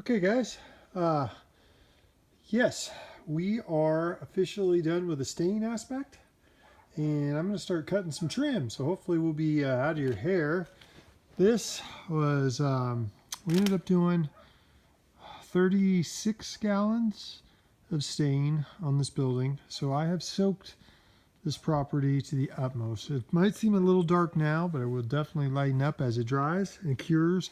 Okay, guys. Yes, we are officially done with the stain aspect, and I'm going to start cutting some trim. So hopefully we'll be out of your hair. This was we ended up doing 36 gallons of stain on this building. So I have soaked this property to the utmost. It might seem a little dark now, but it will definitely lighten up as it dries and cures.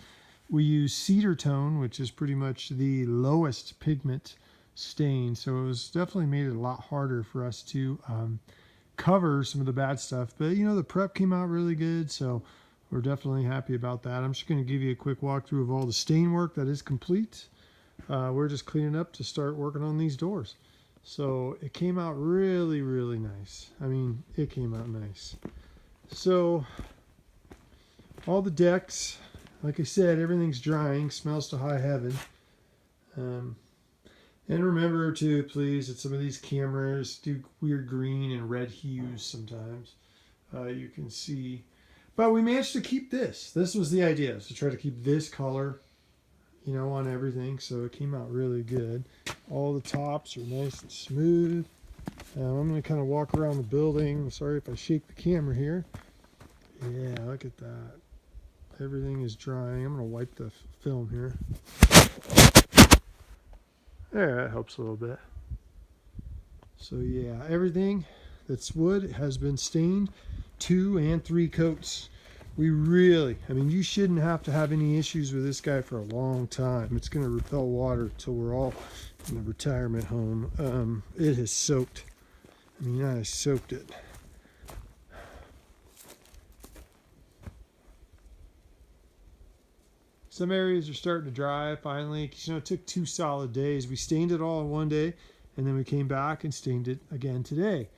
We use cedar tone, which is pretty much the lowest pigment stain, so it was definitely made it a lot harder for us to cover some of the bad stuff. But you know, the prep came out really good, so we're definitely happy about that. I'm just going to give you a quick walkthrough of all the stain work that is complete. We're just cleaning up to start working on these doors. So it came out really, really nice. I mean, it came out nice. So all the decks, like I said, everything's drying, smells to high heaven. And remember to please, that some of these cameras do weird green and red hues sometimes. You can see. But we managed to keep this. This was the idea, to try to keep this color, you know, on everything. So it came out really good. All the tops are nice and smooth. I'm going to kind of walk around the building. Sorry if I shake the camera here. Yeah, look at that. Everything is drying. I'm going to wipe the film here. There, that helps a little bit. So yeah, everything that's wood has been stained 2 and 3 coats. We really, I mean, you shouldn't have to have any issues with this guy for a long time. It's going to repel water till we're all in the retirement home. It has soaked. I mean, I soaked it. Some areas are starting to dry finally. You know, it took 2 solid days. We stained it all in one day, and then we came back and stained it again today.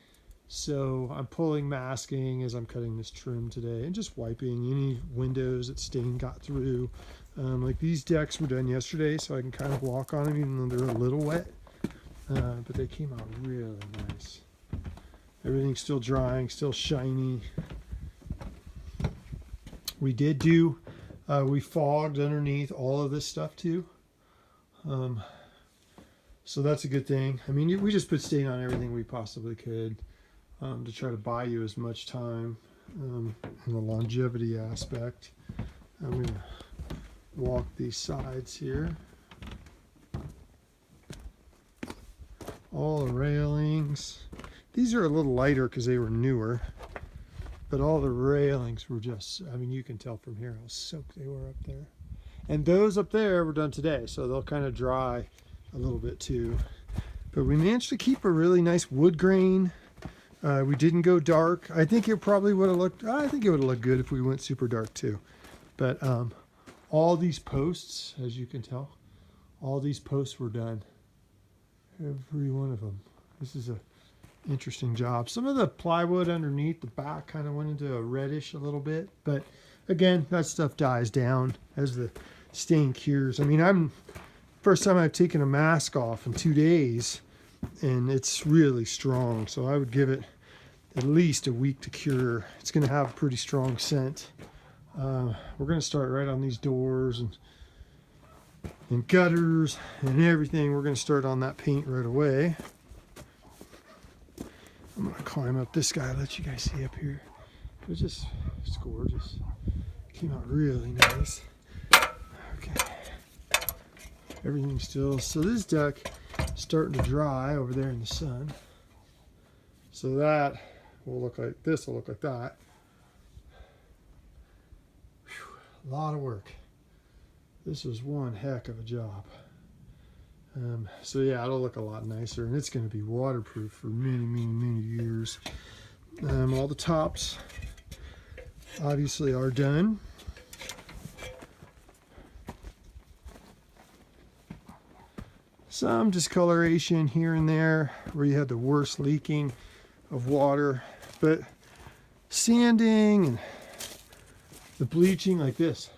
So I'm pulling masking as I'm cutting this trim today and just wiping any windows that stain got through. Like these decks were done yesterday, so I can kind of walk on them even though they're a little wet. But they came out really nice. Everything's still drying, still shiny. We did do, we fogged underneath all of this stuff too. So that's a good thing. I mean, we just put stain on everything we possibly could to try to buy you as much time in the longevity aspect. I'm going to walk these sides here. All the railings. These are a little lighter because they were newer. But all the railings were just, I mean, you can tell from here how soaked they were up there. And those up there were done today, so they'll kind of dry a little bit too. But we managed to keep a really nice wood grain. We didn't go dark. I think it probably would have looked, I think it would have looked good if we went super dark too. But all these posts, as you can tell, all these posts were done. Every one of them. This is a interesting job. Some of the plywood underneath the back kind of went into a reddish a little bit, but again, that stuff dies down as the stain cures. I mean, first time I've taken a mask off in 2 days, and it's really strong, so I would give it at least a week to cure. It's going to have a pretty strong scent. We're going to start right on these doors and gutters and everything. We're going to start on that paint right away. I'm going to climb up this guy, let you guys see up here. It's gorgeous. Came out really nice. Okay. Everything's still, so this deck is starting to dry over there in the sun. So that will look like this, will look like that. Whew, a lot of work. This was one heck of a job. So yeah, it'll look a lot nicer, and it's going to be waterproof for many, many, many years. All the tops obviously are done. Some discoloration here and there where you had the worst leaking of water, but sanding and the bleaching like this,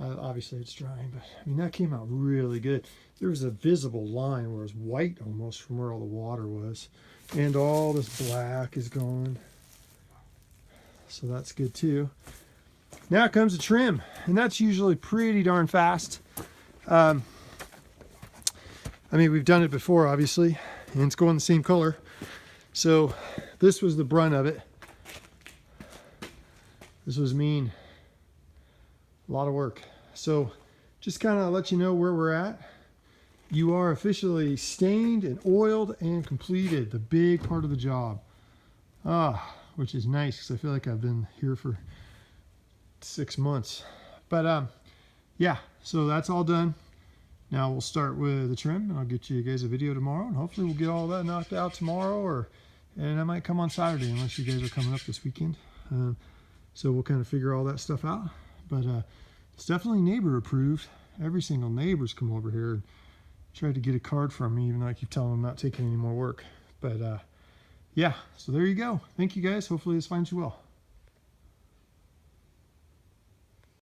obviously it's drying, but I mean, that came out really good. There was a visible line where it was white almost from where all the water was, and all this black is gone, so that's good too. Now comes the trim, and that's usually pretty darn fast. I mean, we've done it before, obviously, and it's going the same color. So this was the brunt of it. This was mean. A lot of work. So just kind of let you know where we're at. You are officially stained and oiled and completed the big part of the job. Which is nice because I feel like I've been here for 6 months. But yeah, so that's all done. Now we'll start with the trim, and I'll get you guys a video tomorrow, and hopefully we'll get all that knocked out tomorrow, and I might come on Saturday unless you guys are coming up this weekend. So we'll kind of figure all that stuff out. But it's definitely neighbor approved. Every single neighbor's come over here and tried to get a card from me, even though I keep telling them I'm not taking any more work. But yeah, so there you go. Thank you guys. Hopefully this finds you well.